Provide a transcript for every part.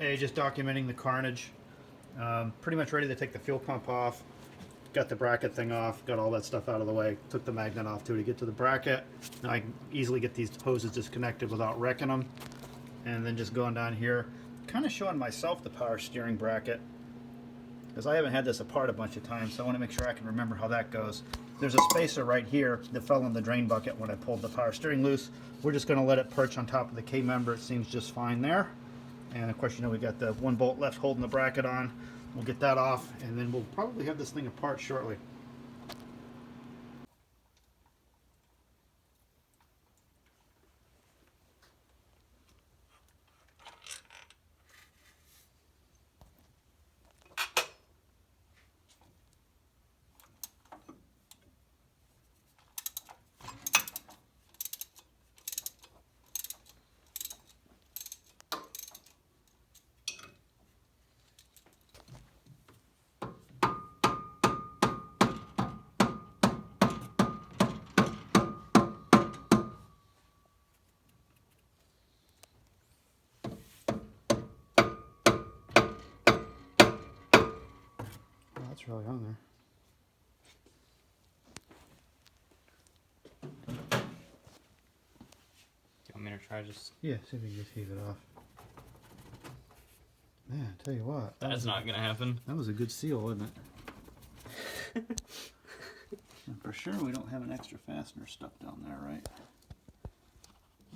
Hey, just documenting the carnage. Pretty much ready to take the fuel pump off. Got the bracket thing off, got all that stuff out of the way. Took the magnet off too to get to the bracket. Now I can easily get these hoses disconnected without wrecking them. And then just going down here, kind of showing myself the power steering bracket, because I haven't had this apart a bunch of times, so I want to make sure I can remember how that goes. There's a spacer right here that fell in the drain bucket when I pulled the power steering loose. We're just going to let it perch on top of the K-member. It seems just fine there. And of course, you know, we got the one bolt left holding the bracket on. We'll get that off, and then we'll probably have this thing apart shortly. That's really on there. You want me to try just... Yeah, see if we can just heave it off. Man, tell you what. That's not going to happen. That was a good seal, wasn't it? And for sure we don't have an extra fastener stuck down there, right?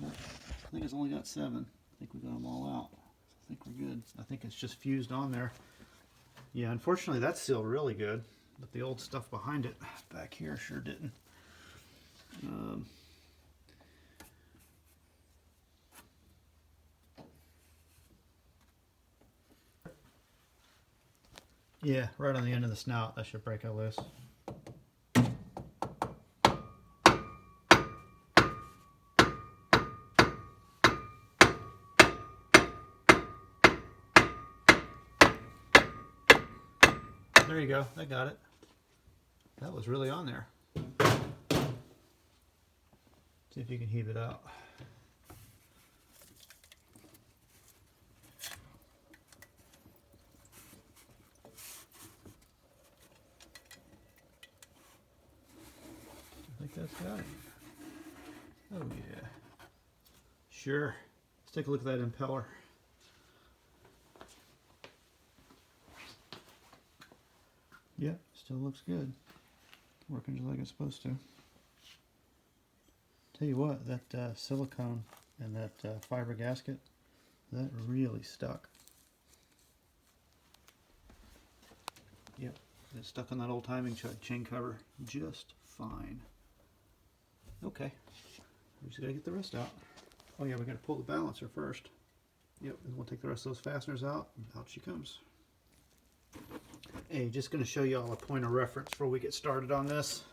No, I think it's only got 7. I think we got them all out. I think we're good. I think it's just fused on there. Yeah, unfortunately that's sealed really good, but the old stuff behind it back here sure didn't. Yeah, right on the end of the snout, that should break it loose. There you go, I got it. That was really on there. See if you can heave it out. I think that's got it. Oh yeah. Sure. Let's take a look at that impeller. Yeah, still looks good. Working just like it's supposed to. Tell you what, that silicone and that fiber gasket, that really stuck. Yep, it's stuck on that old timing chain cover just fine. Okay, we just gotta get the rest out. Oh yeah, we gotta pull the balancer first. Yep, and we'll take the rest of those fasteners out, and out she comes. Hey, just going to show you all a point of reference before we get started on this.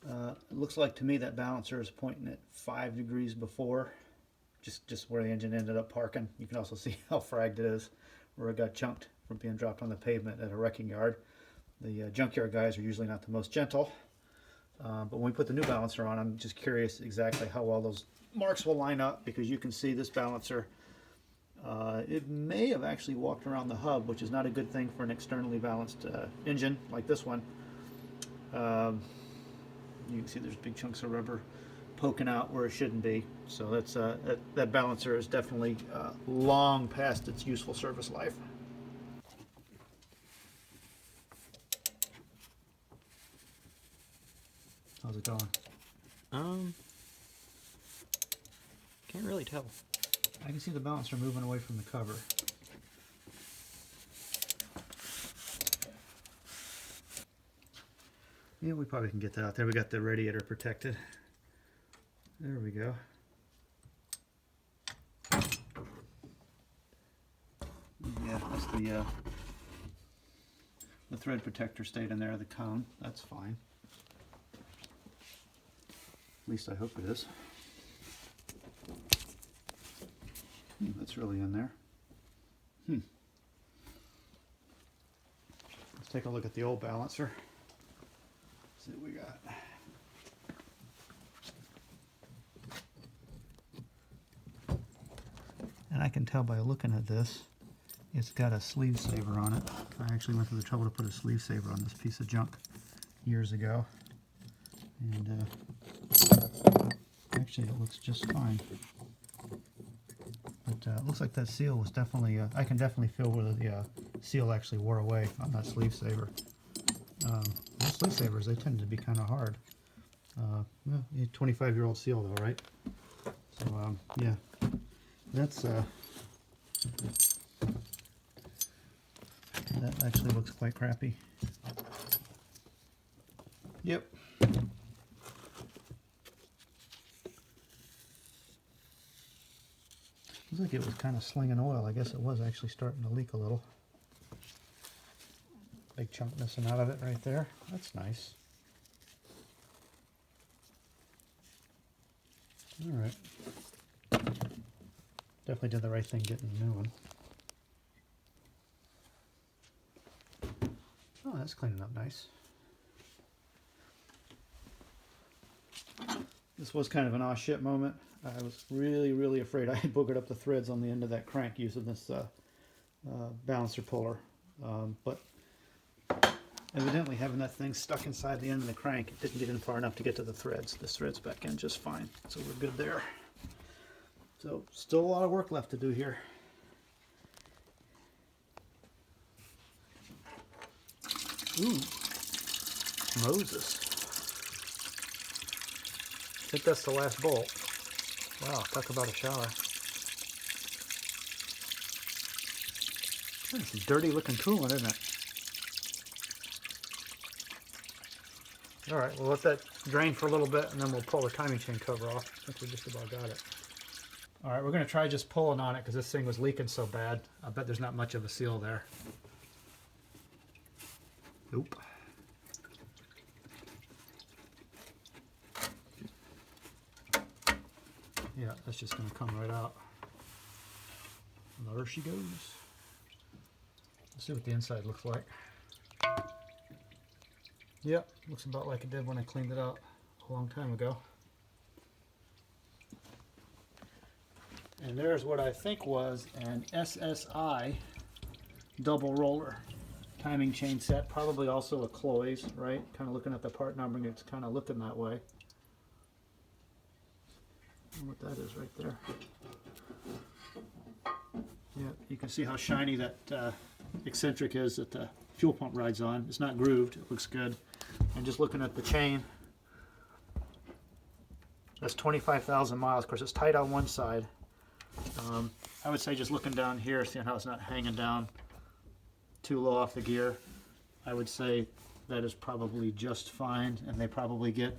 It looks like to me that balancer is pointing at 5 degrees before, just where the engine ended up parking. You can also see how fragged it is, where it got chunked from being dropped on the pavement at a wrecking yard. The junkyard guys are usually not the most gentle, but when we put the new balancer on, I'm just curious exactly how well those marks will line up, because you can see this balancer. It may have actually walked around the hub, which is not a good thing for an externally balanced engine like this one. You can see there's big chunks of rubber poking out where it shouldn't be. So that's that balancer is definitely long past its useful service life. How's it going? Can't really tell. I can see the balancer moving away from the cover. Yeah, we probably can get that out there. We got the radiator protected. There we go. Yeah, that's the thread protector stayed in there, the cone. That's fine. At least I hope it is. That's really in there. Let's take a look at the old balancer. See what we got. And I can tell by looking at this It's got a sleeve saver on it. I actually went to the trouble to put a sleeve saver on this piece of junk years ago. And actually it looks just fine. But it looks like that seal was definitely, I can definitely feel where the seal actually wore away on that sleeve saver. Those sleeve savers, they tend to be kind of hard. Well, 25-year-old seal though, right? So yeah, that's that actually looks quite crappy. Yep. Looks like it was kind of slinging oil. I guess it was actually starting to leak a little. Big chunk missing out of it right there. That's nice. Alright. Definitely did the right thing getting a new one. Oh, that's cleaning up nice. This was kind of an aw shit moment. I was really afraid I had boogered up the threads on the end of that crank using this balancer puller. But evidently having that thing stuck inside the end of the crank, it didn't get in far enough to get to the threads. This thread's back in just fine, so we're good there. So still a lot of work left to do here. Ooh, Moses. I think that's the last bolt. Wow, talk about a shower. That's some dirty looking tooling, isn't it? Alright, we'll let that drain for a little bit and then we'll pull the timing chain cover off. I think we just about got it. Alright, we're going to try just pulling on it because this thing was leaking so bad. I bet there's not much of a seal there. Nope. Yeah, that's just going to come right out. And there she goes. Let's see what the inside looks like. Yep, looks about like it did when I cleaned it out a long time ago. And there's what I think was an SSI double roller timing chain set, probably also a Chloe's, right? Kind of looking at the part numbering, it's kind of looking that way. What that is right there. Yeah, you can see how shiny that eccentric is that the fuel pump rides on. It's not grooved, it looks good. And just looking at the chain, that's 25,000 miles. Of course, it's tight on one side. I would say just looking down here, seeing how it's not hanging down too low off the gear, I would say that is probably just fine, and they probably get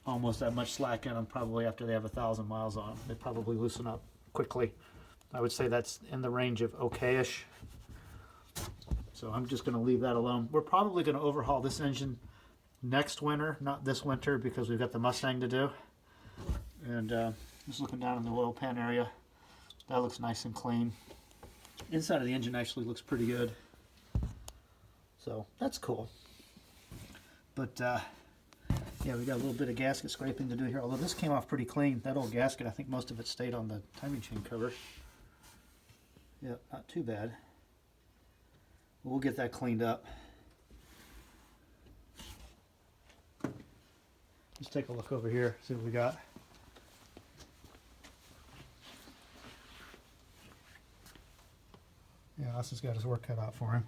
almost that much slack in them probably after they have 1,000 miles on them. They probably loosen up quickly. I would say that's in the range of okay-ish. So I'm just going to leave that alone. We're probably going to overhaul this engine next winter, not this winter, because we've got the Mustang to do. And just looking down in the oil pan area, that looks nice and clean. Inside of the engine actually looks pretty good. So that's cool. But yeah, we got a little bit of gasket scraping to do here, although this came off pretty clean. That old gasket, I think most of it stayed on the timing chain cover. Yeah, not too bad. We'll get that cleaned up. Let's take a look over here, see what we got. Yeah, Austin's got his work cut out for him.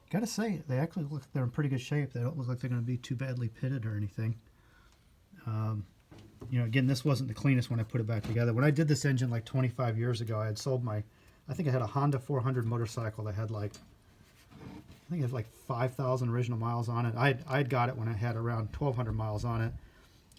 Gotta say, they actually look like they're in pretty good shape. They don't look like they're going to be too badly pitted or anything. You know, again, this wasn't the cleanest when I put it back together. When I did this engine like 25 years ago, I had sold my, I think I had a Honda 400 motorcycle that had like, I think it had like 5,000 original miles on it. I'd got it when I had around 1,200 miles on it.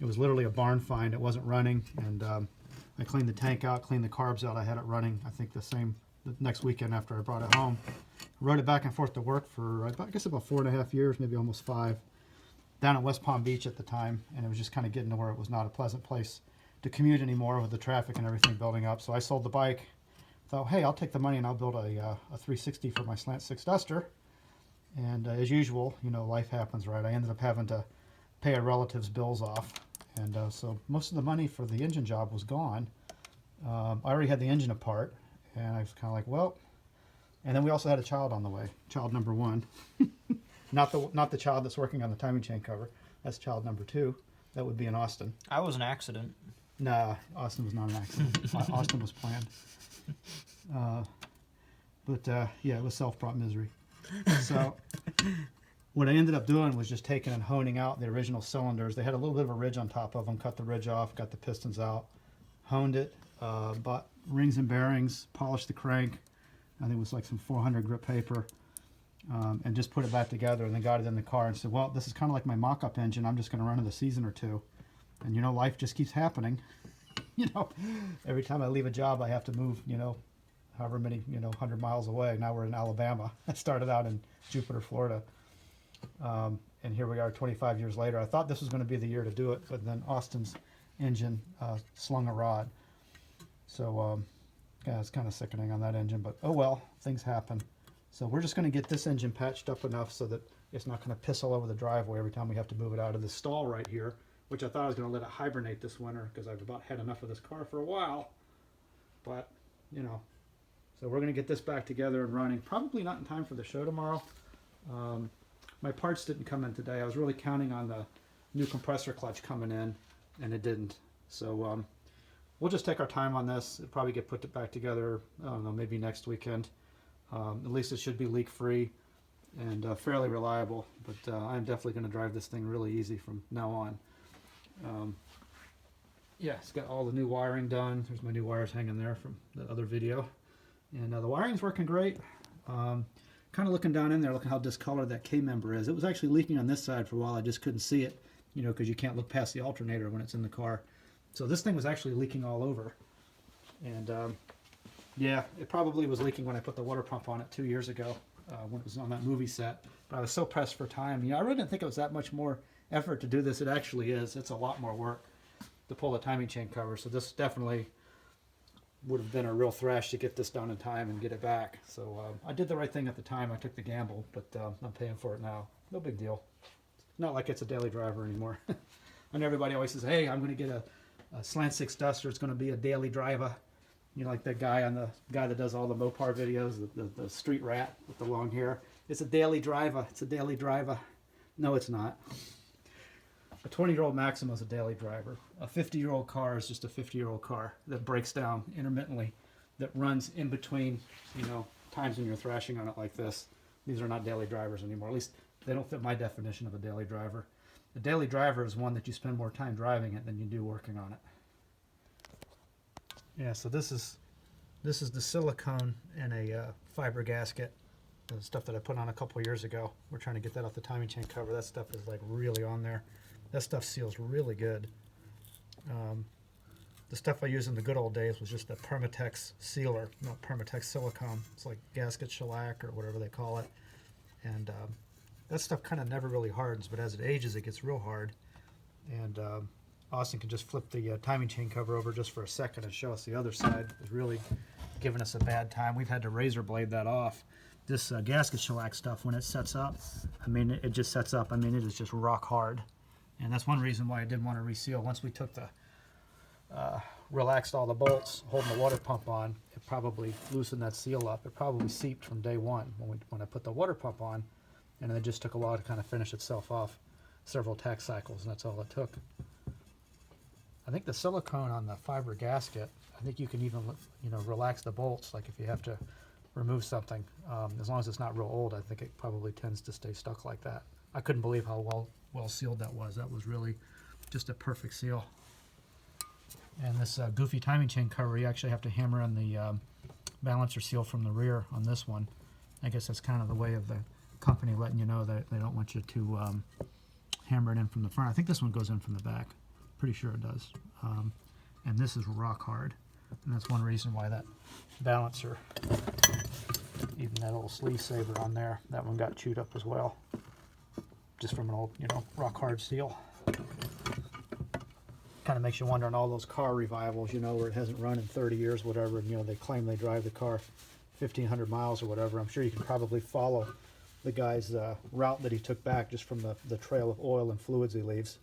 It was literally a barn find. It wasn't running, and I cleaned the tank out, cleaned the carbs out. I had it running, I think the next weekend after I brought it home. I rode it back and forth to work for, I guess, about 4.5 years, maybe almost 5, down at West Palm Beach at the time, and it was just kind of getting to where it was not a pleasant place to commute anymore with the traffic and everything building up. So I sold the bike, thought, hey, I'll take the money and I'll build a 360 for my Slant 6 Duster. And as usual, you know, life happens, right? I ended up having to pay a relative's bills off, and so most of the money for the engine job was gone. I already had the engine apart, and I was kind of like, well, And then we also had a child on the way, child number 1. Not the child that's working on the timing chain cover. That's child number 2. That would be in Austin. I was an accident. Nah, Austin was not an accident. Austin was planned. Yeah, it was self-brought misery. So what I ended up doing was just taking and honing out the original cylinders. They had a little bit of a ridge on top of them. Cut the ridge off, got the pistons out, honed it, bought rings and bearings, polished the crank. I think it was like some 400 grit paper, and just put it back together, and then got it in the car and said, well, this is kind of like my mock-up engine. I'm just going to run it a season or two. And, life just keeps happening. Every time I leave a job, I have to move, however many, 100 miles away. Now we're in Alabama. I started out in Jupiter, Florida. And here we are 25 years later. I thought this was going to be the year to do it, but then Austin's engine slung a rod. So, yeah, it's kind of sickening on that engine, but oh well, things happen. So we're just going to get this engine patched up enough so that it's not going to piss all over the driveway every time we have to move it out of the stall right here, which I thought I was going to let it hibernate this winter because I've about had enough of this car for a while. But, so we're going to get this back together and running. Probably not in time for the show tomorrow. My parts didn't come in today. I was really counting on the new compressor clutch coming in, and it didn't. So we'll just take our time on this. It'll probably get put back together, I don't know, maybe next weekend. At least it should be leak-free and fairly reliable. But I'm definitely going to drive this thing really easy from now on. Yeah, it's got all the new wiring done. There's my new wires hanging there from the other video. And the wiring's working great. Kind of looking down in there, looking how discolored that K-member is. It was actually leaking on this side for a while. I just couldn't see it, because you can't look past the alternator when it's in the car. So this thing was actually leaking all over. And yeah, it probably was leaking when I put the water pump on it 2 years ago when it was on that movie set. But I was so pressed for time. I really didn't think it was that much more effort to do this. It actually is. It's a lot more work to pull the timing chain cover. So this definitely would have been a real thrash to get this done in time and get it back. So I did the right thing at the time. I took the gamble, but I'm paying for it now. No big deal. Not like it's a daily driver anymore. And everybody always says, hey, I'm going to get a Slant 6 Duster. It's going to be a daily driver. Like that guy that does all the Mopar videos, the street rat with the long hair. It's a daily driver. It's a daily driver. No, it's not. A 20-year-old Maxima is a daily driver. A 50-year-old car is just a 50-year-old car that breaks down intermittently, that runs in between, times when you're thrashing on it like this. These are not daily drivers anymore. At least they don't fit my definition of a daily driver. A daily driver is one that you spend more time driving it than you do working on it. Yeah, so this is the silicone in a fiber gasket, the stuff that I put on a couple years ago. We're trying to get that off the timing chain cover. That stuff is like really on there. That stuff seals really good. The stuff I used in the good old days was just the Permatex sealer, not Permatex silicone. It's like gasket shellac or whatever they call it. And that stuff kind of never really hardens, but as it ages, it gets real hard. And Austin can just flip the timing chain cover over just for a second and show us the other side. It's really giving us a bad time. We've had to razor blade that off. This gasket shellac stuff, when it sets up, it just sets up. It is just rock hard. And that's one reason why I didn't want to reseal. Once we took relaxed all the bolts holding the water pump on, it probably loosened that seal up. It probably seeped from day one when I put the water pump on, and it just took a while to kind of finish itself off, several tack cycles, and that's all it took. I think the silicone on the fiber gasket, I think you can even relax the bolts, like if you have to remove something. As long as it's not real old, I think it probably tends to stay stuck like that. I couldn't believe how well sealed that was. That was really just a perfect seal. And this goofy timing chain cover, you actually have to hammer in the balancer seal from the rear on this one. I guess that's kind of the way of the company letting you know that they don't want you to hammer it in from the front. I think this one goes in from the back. Pretty sure it does. And this is rock hard. And that's one reason why that balancer, even that little sleeve saver on there, that one got chewed up as well. Just from an old, rock hard seal. Kind of makes you wonder on all those car revivals, where it hasn't run in 30 years, whatever, and they claim they drive the car 1,500 miles or whatever. I'm sure you can probably follow the guy's route that he took back just from the trail of oil and fluids he leaves.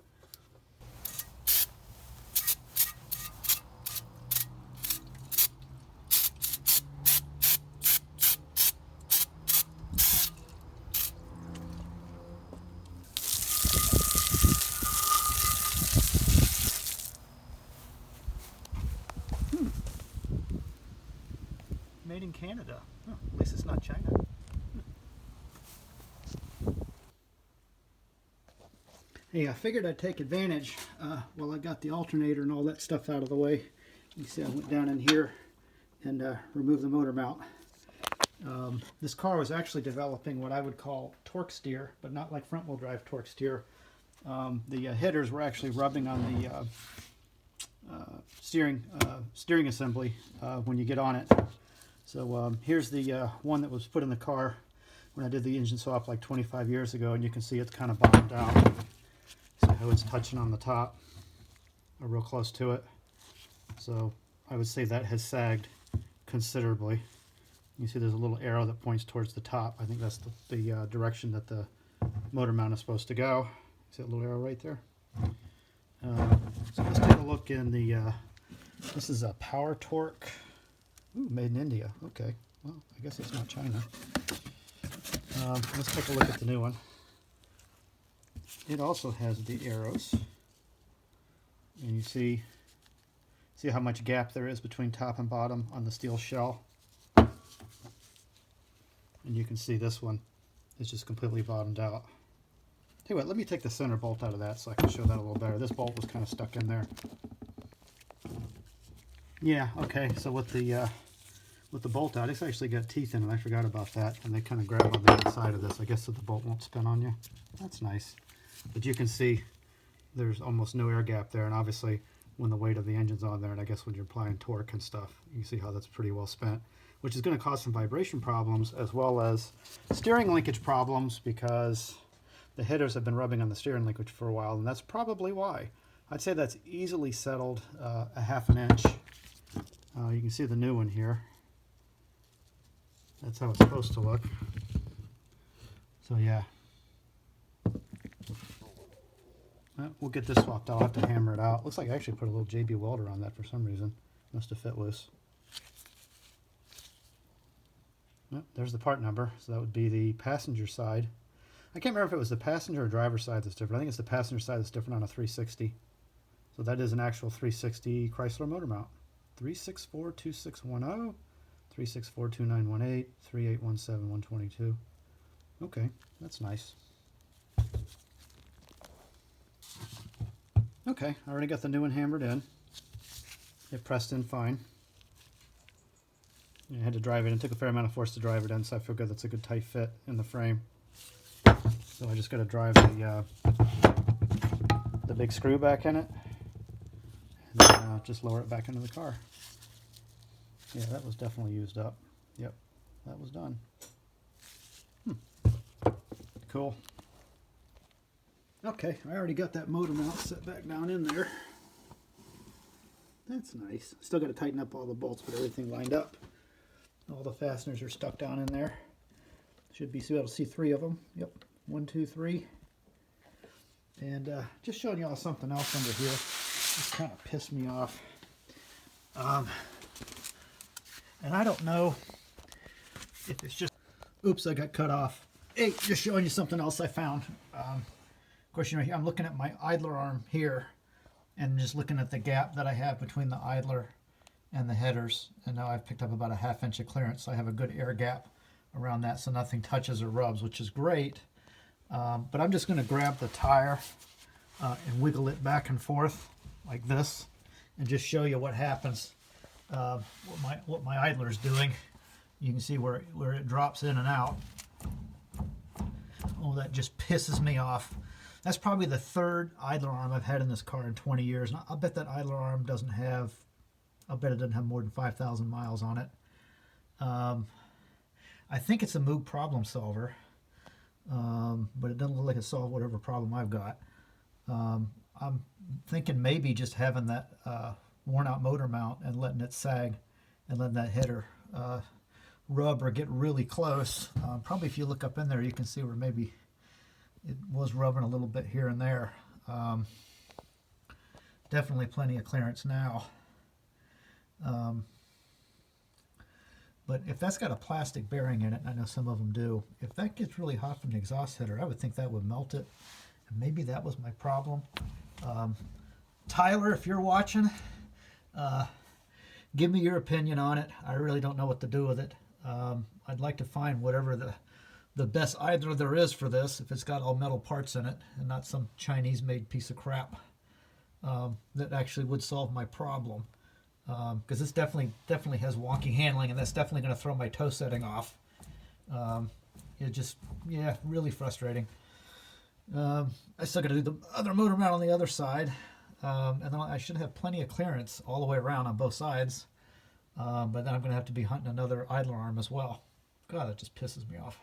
made in Canada. Huh, at least it's not China. Hey, I figured I'd take advantage while I got the alternator and all that stuff out of the way. You see I went down in here and removed the motor mount. This car was actually developing what I would call torque steer, but not like front wheel drive torque steer. The headers were actually rubbing on the steering assembly when you get on it. So here's the one that was put in the car when I did the engine swap like 25 years ago, and you can see it's kind of bottomed out. See how it's touching on the top, or real close to it. So I would say that has sagged considerably. You see there's a little arrow that points towards the top. I think that's the direction that the motor mount is supposed to go. See that little arrow right there? So let's take a look in the, this is a Power Torque. Ooh, made in India. Okay, well, I guess it's not China. Let's take a look at the new one. It also has the arrows. And you see how much gap there is between top and bottom on the steel shell. And you can see this one is just completely bottomed out. Tell you what, let me take the center bolt out of that so I can show that a little better. This bolt was kind of stuck in there. Yeah, okay, so with the bolt out, it's actually got teeth in it. I forgot about that. And they kind of grab on the inside of this, I guess, so the bolt won't spin on you. That's nice. But you can see there's almost no air gap there, and obviously when the weight of the engine's on there, and I guess when you're applying torque and stuff, you see how that's pretty well spent, which is going to cause some vibration problems as well as steering linkage problems, because the headers have been rubbing on the steering linkage for a while, and that's probably why. I'd say that's easily settled a ½ inch. You can see the new one here. That's how it's supposed to look. So yeah. We'll get this swapped out. I'll have to hammer it out. Looks like I actually put a little JB welder on that for some reason. Must have fit loose. There's the part number. So that would be the passenger side. I can't remember if it was the passenger or driver side that's different. I think it's the passenger side that's different on a 360. So that is an actual 360 Chrysler motor mount. 3642610, 3642918, 3817122. Okay, that's nice. Okay, I already got the new one hammered in. It pressed in fine. I had to drive it in. It took a fair amount of force to drive it in, so I feel good that's a good tight fit in the frame. So I just got to drive the big screw back in it, and then just lower it back into the car. Yeah, that was definitely used up. Yep, that was done. Cool. Okay, I already got that motor mount set back down in there. That's nice. Still got to tighten up all the bolts, but everything lined up. All the fasteners are stuck down in there. Should be able to see 3 of them. Yep, 1, 2, 3. And just showing y'all something else under here. This kind of pissed me off. And I don't know if it's just... Oops, I got cut off. Hey, just showing you something else I found. Of course, you know, I'm looking at my idler arm here and just looking at the gap that I have between the idler and the headers. And now I've picked up about a ½ inch of clearance, so I have a good air gap around that so nothing touches or rubs, which is great. But I'm just going to grab the tire and wiggle it back and forth like this and just show you what happens, what my idler is doing. You can see where it drops in and out. Oh, that just pisses me off. That's probably the 3rd idler arm I've had in this car in 20 years. And I'll bet that idler arm doesn't have, I'll bet it doesn't have more than 5,000 miles on it. I think it's a Moog problem solver, but it doesn't look like it solved whatever problem I've got. I'm thinking maybe just having that worn out motor mount and letting it sag and letting that header rub or get really close. Probably if you look up in there, you can see where maybe it was rubbing a little bit here and there. Definitely plenty of clearance now. But if that's got a plastic bearing in it, and I know some of them do, if that gets really hot from the exhaust header, I would think that would melt it. And maybe that was my problem. Tyler, if you're watching, Give me your opinion on it. I really don't know what to do with it. I'd like to find whatever the best idler there is for this, if it's got all metal parts in it and not some Chinese-made piece of crap, that actually would solve my problem. Because this definitely has wonky handling, and that's definitely going to throw my toe setting off. It just, yeah, really frustrating. I still got to do the other motor mount on the other side, and then I should have plenty of clearance all the way around on both sides. But then I'm going to have to be hunting another idler arm as well. God, that just pisses me off.